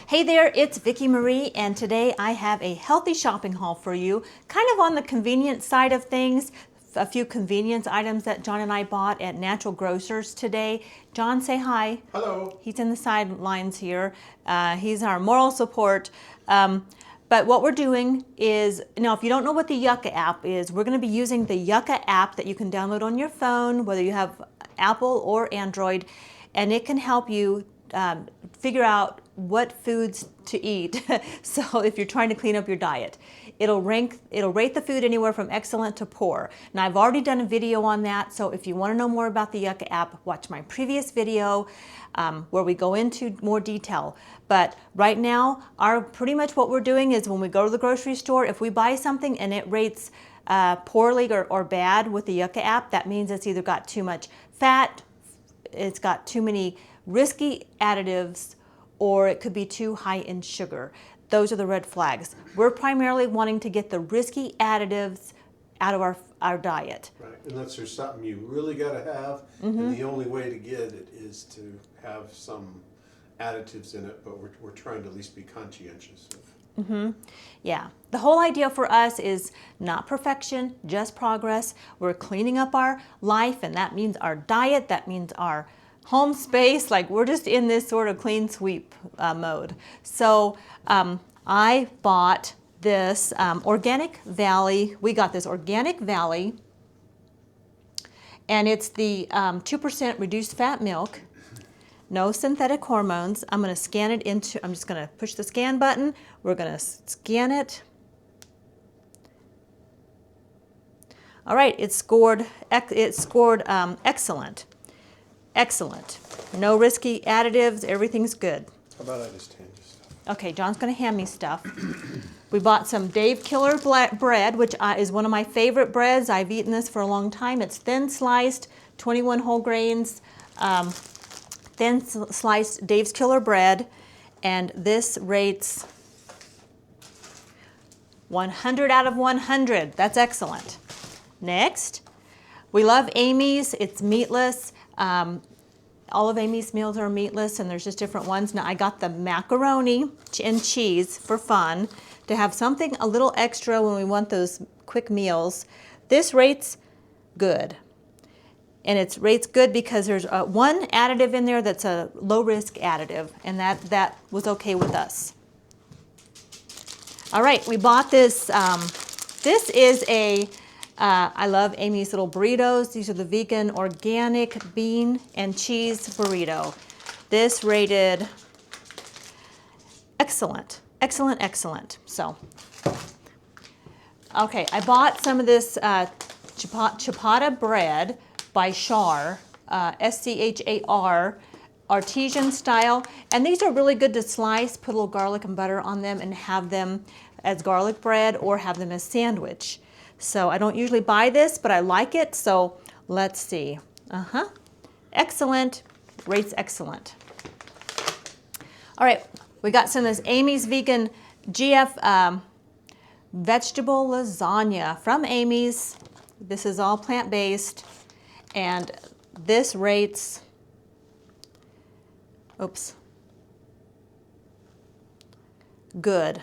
Hey there, it's Vicki Marie, and today I have a healthy shopping haul for you, kind of on the convenience side of things. A few convenience items that John and I bought at Natural Grocers today. John, say hi. Hello. He's in the sidelines here. He's our moral support. But what we're doing is, now if you don't know what the Yuka app is, we're going to be using the Yuka app that you can download on your phone, whether you have Apple or Android, and it can help you figure out what foods to eat. So if you're trying to clean up your diet, it'll rate the food anywhere from excellent to poor. Now I've already done a video on that, so if you want to know more about the Yuka app, watch my previous video where we go into more detail. But right now, pretty much what we're doing is when we go to the grocery store, if we buy something and it rates poorly or bad with the Yuka app, that means it's either got too much fat, it's got too many risky additives, or it could be too high in sugar. Those are the red flags. We're primarily wanting to get the risky additives out of our diet. Right, unless there's something you really got to have, and the only way to get it is to have some additives in it, but we're trying to at least be conscientious of. Yeah, the whole idea for us is not perfection, just progress. We're cleaning up our life, and that means our diet, that means our home space. Like, we're just in this sort of clean sweep mode. So I bought this Organic Valley. We got this Organic Valley, and it's the 2% reduced fat milk, no synthetic hormones. I'm going to scan it into, I'm just going to push the scan button. We're going to scan it. All right, it scored excellent. Excellent. No risky additives, everything's good. How about I just hand you stuff? Okay, John's going to hand me stuff. We bought some Dave Killer bread, which is one of my favorite breads. I've eaten this for a long time. It's thin sliced, 21 whole grains, thin sliced Dave's Killer bread, and this rates 100 out of 100. That's excellent. Next, we love Amy's. It's meatless. All of Amy's meals are meatless, and there's just different ones. Now I got the macaroni and cheese for fun, to have something a little extra when we want those quick meals. This rates good. And it rates good because there's one additive in there that's a low-risk additive, and that was okay with us. All right, we bought this. This is I love Amy's little burritos. These are the vegan organic bean and cheese burrito. This rated excellent, excellent, excellent. So, okay, I bought some of this ciabatta bread by Char, S-C-H-A-R, artisan style. And these are really good to slice, put a little garlic and butter on them, and have them as garlic bread or have them as sandwich. So I don't usually buy this, but I like it, so let's see. Excellent, rates excellent. All right, we got some of this Amy's Vegan GF vegetable lasagna from Amy's. This is all plant-based, and this rates, good.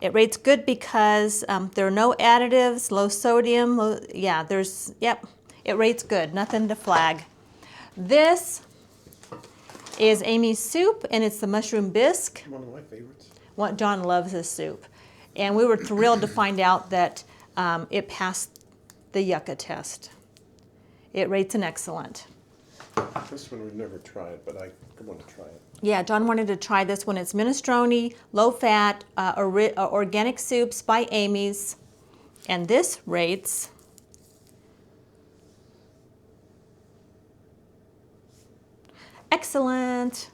It rates good because there are no additives, low sodium, it rates good, nothing to flag. This is Amy's soup, and it's the mushroom bisque. One of my favorites. John loves this soup. And we were thrilled to find out that it passed the Yuka test. It rates an excellent. This one we've never tried, but I want to try it. Yeah, John wanted to try this one. It's minestrone, low-fat, organic soups by Amy's. And this rates excellent.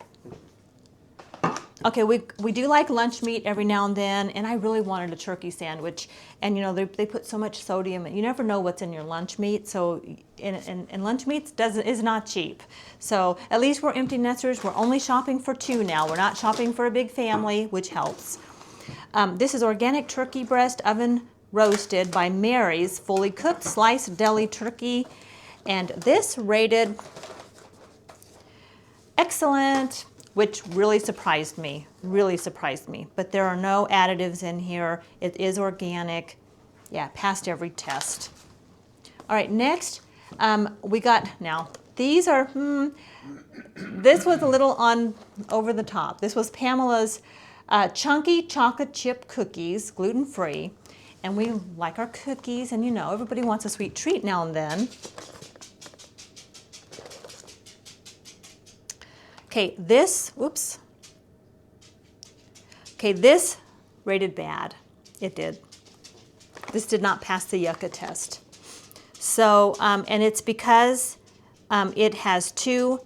Okay, we do like lunch meat every now and then, and I really wanted a turkey sandwich. And you know, they put so much sodium, and you never know what's in your lunch meat. So, and lunch meat is not cheap. So at least we're empty nesters. We're only shopping for two now. We're not shopping for a big family, which helps. This is organic turkey breast, oven roasted by Mary's, fully cooked sliced deli turkey, and this rated excellent. which really surprised me, But there are no additives in here. It is organic. Yeah, passed every test. All right, next we got, now these are, this was a little on over the top. This was Pamela's chunky chocolate chip cookies, gluten-free. And we like our cookies, and you know, everybody wants a sweet treat now and then. Okay, this, whoops. Okay, this rated bad. It did. This did not pass the Yuka test. So, and it's because it has 2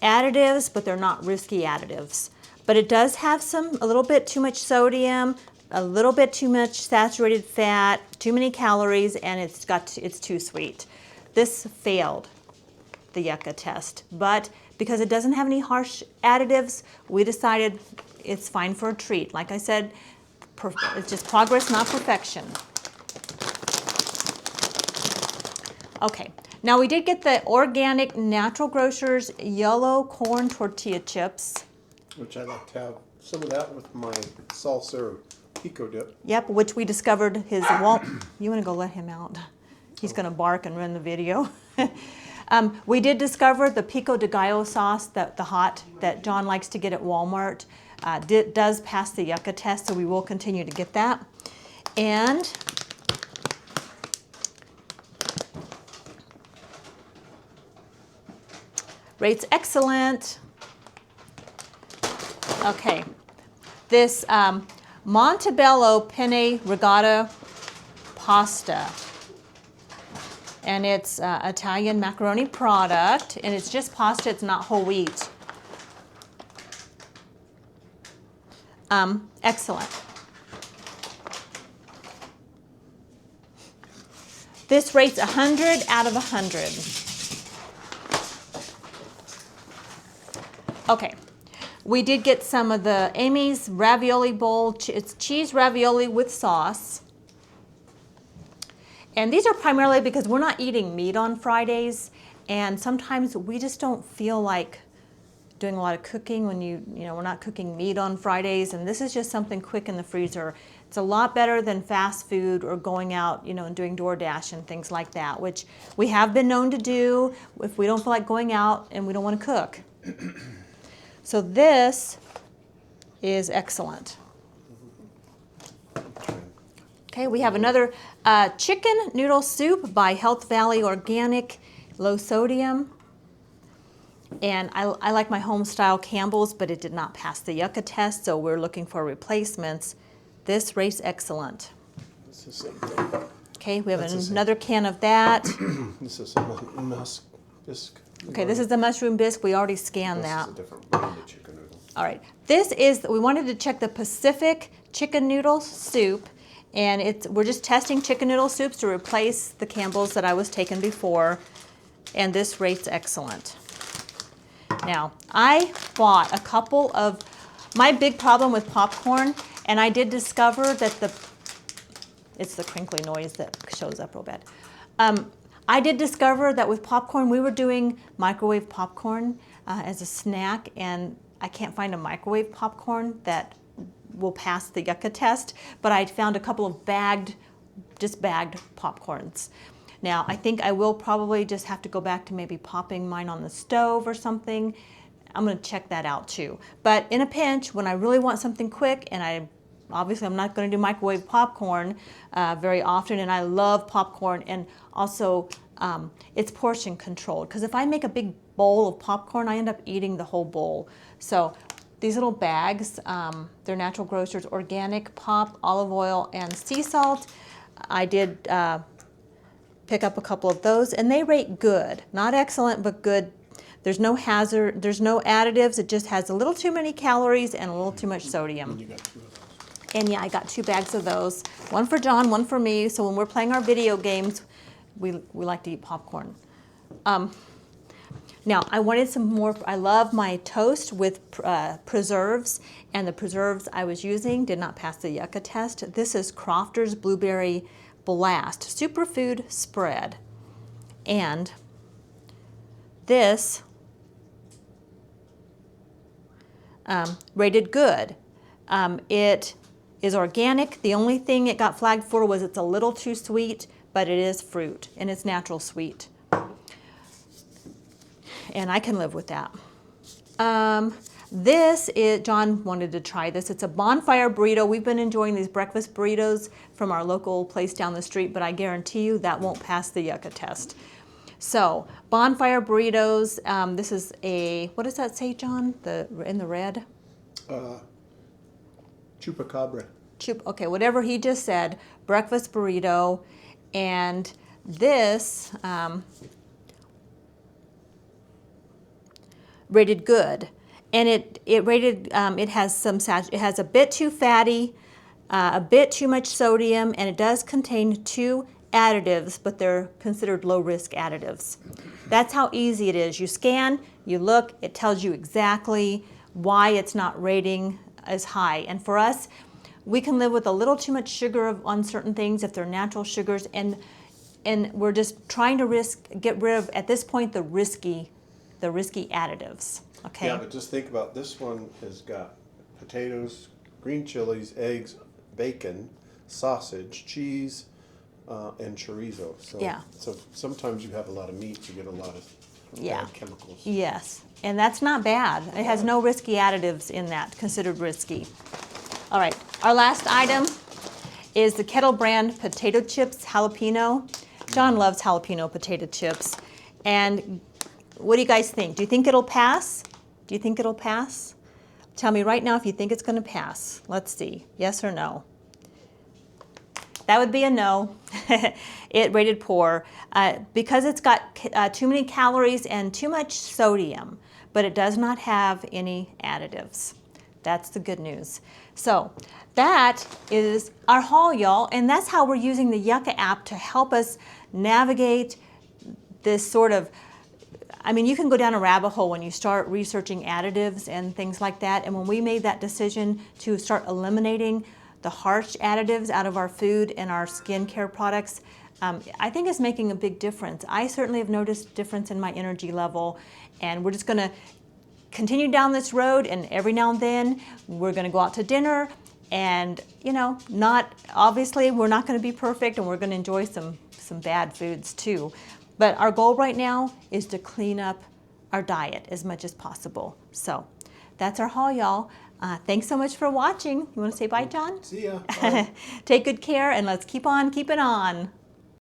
additives, but they're not risky additives. But it does have a little bit too much sodium, a little bit too much saturated fat, too many calories, and it's too sweet. This failed the Yuka test, but because it doesn't have any harsh additives, we decided it's fine for a treat. Like I said, it's just progress, not perfection. Okay, now we did get the organic Natural Grocers yellow corn tortilla chips. Which I like to have some of that with my salsa or pico dip. Yep, which we discovered his You want to go let him out? He's going to bark and run the video. We did discover the pico de gallo sauce, the hot, that John likes to get at Walmart. Does pass the Yuka test, so we will continue to get that. And rates excellent. Okay, this Montebello penne ricotta pasta. And it's Italian macaroni product, and it's just pasta, it's not whole wheat. Excellent. This rates 100 out of 100. Okay, we did get some of the Amy's ravioli bowl. It's cheese ravioli with sauce. And these are primarily because we're not eating meat on Fridays, and sometimes we just don't feel like doing a lot of cooking when we're not cooking meat on Fridays, and this is just something quick in the freezer. It's a lot better than fast food or going out, and doing DoorDash and things like that, which we have been known to do if we don't feel like going out and we don't want to cook. So this is excellent. Okay, we have another chicken noodle soup by Health Valley Organic, low sodium. And I like my home style Campbell's, but it did not pass the Yuka test, so we're looking for replacements. This rates excellent. It's the same thing. Okay, we have another can of that. This is a musk bisque. Okay, this is the mushroom bisque. We already scanned that. This is a different brand of chicken noodle. All right, we wanted to check the Pacific chicken noodle soup. And we're just testing chicken noodle soups to replace the Campbell's that I was taking before. And this rates excellent. Now, I bought a couple of, my big problem with popcorn, and I did discover that it's the crinkly noise that shows up real bad. I did discover that with popcorn, we were doing microwave popcorn as a snack, and I can't find a microwave popcorn that will pass the Yuka test, but I found a couple of bagged popcorns. Now, I think I will probably just have to go back to maybe popping mine on the stove or something. I'm going to check that out too. But in a pinch, when I really want something quick, and obviously I'm not going to do microwave popcorn very often, and I love popcorn, and also it's portion controlled, because if I make a big bowl of popcorn, I end up eating the whole bowl. So these little bags, they're Natural Grocers organic pop, olive oil, and sea salt. I did pick up a couple of those, and they rate good. Not excellent, but good. There's no hazard, there's no additives. It just has a little too many calories and a little too much sodium. And you got 2 of those. And yeah, I got 2 bags of those. One for John, one for me. So when we're playing our video games, we like to eat popcorn. Now, I wanted some more. I love my toast with preserves, and the preserves I was using did not pass the Yuka test. This is Crofter's Blueberry Blast Superfood Spread. And this rated good. It is organic. The only thing it got flagged for was it's a little too sweet, but it is fruit and it's natural sweet. And I can live with that. This is, John wanted to try this. It's a bonfire burrito. We've been enjoying these breakfast burritos from our local place down the street, but I guarantee you that won't pass the Yuka test. So, bonfire burritos. This is a, what does that say, John? In the red? Chupacabra. Okay, whatever he just said. Breakfast burrito. And this, rated good. And it has a bit too fatty, a bit too much sodium, and it does contain 2 additives, but they're considered low-risk additives. That's how easy it is. You scan, you look, it tells you exactly why it's not rating as high. And for us, we can live with a little too much sugar on certain things if they're natural sugars, and we're just trying to get rid of, at this point, the risky additives. Okay. Yeah, but just think about this one has got potatoes, green chilies, eggs, bacon, sausage, cheese, and chorizo. So, yeah. So sometimes you have a lot of meat, you get a lot of bad chemicals. Yes, and that's not bad. It has no risky additives in that, considered risky. All right, our last item is the Kettle brand potato chips jalapeno. John loves jalapeno potato chips. And what do you guys think? Do you think it'll pass? Do you think it'll pass? Tell me right now if you think it's going to pass. Let's see. Yes or no? That would be a no. It rated poor because it's got too many calories and too much sodium, but it does not have any additives. That's the good news. So that is our haul, y'all, and that's how we're using the Yuka app to help us navigate this sort of, I mean, you can go down a rabbit hole when you start researching additives and things like that. And when we made that decision to start eliminating the harsh additives out of our food and our skincare products, I think it's making a big difference. I certainly have noticed a difference in my energy level, and we're just going to continue down this road, and every now and then we're going to go out to dinner, and obviously we're not going to be perfect, and we're going to enjoy some bad foods too. But our goal right now is to clean up our diet as much as possible. So that's our haul, y'all. Thanks so much for watching. You want to say bye, John? See ya. Bye. Take good care, and let's keep on keeping on.